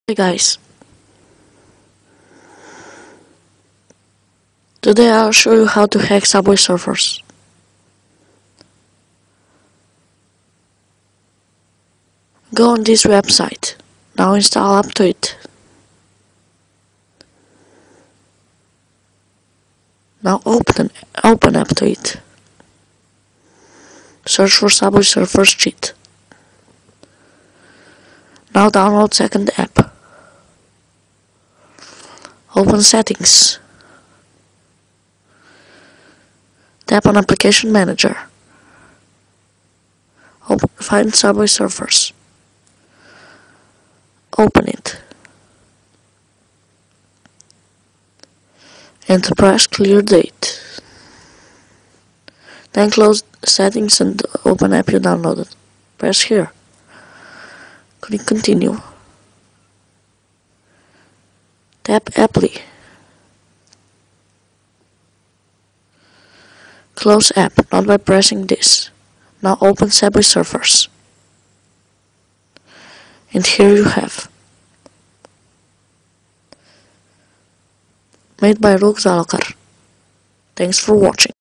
Hey guys, today I'll show you how to hack Subway servers. Go on this website. Now install Aptoide. Now open Aptoide. Search for Subway servers cheat. Now download second app. Open settings. Tap on application manager. Find Subway servers. Open it. And press clear date. Then close settings and open app you downloaded. Press here. Click continue. Tap Apply. Close app, not by pressing this. Now open Subway servers. And here you have. Made by Rogue Zalokar. Thanks for watching.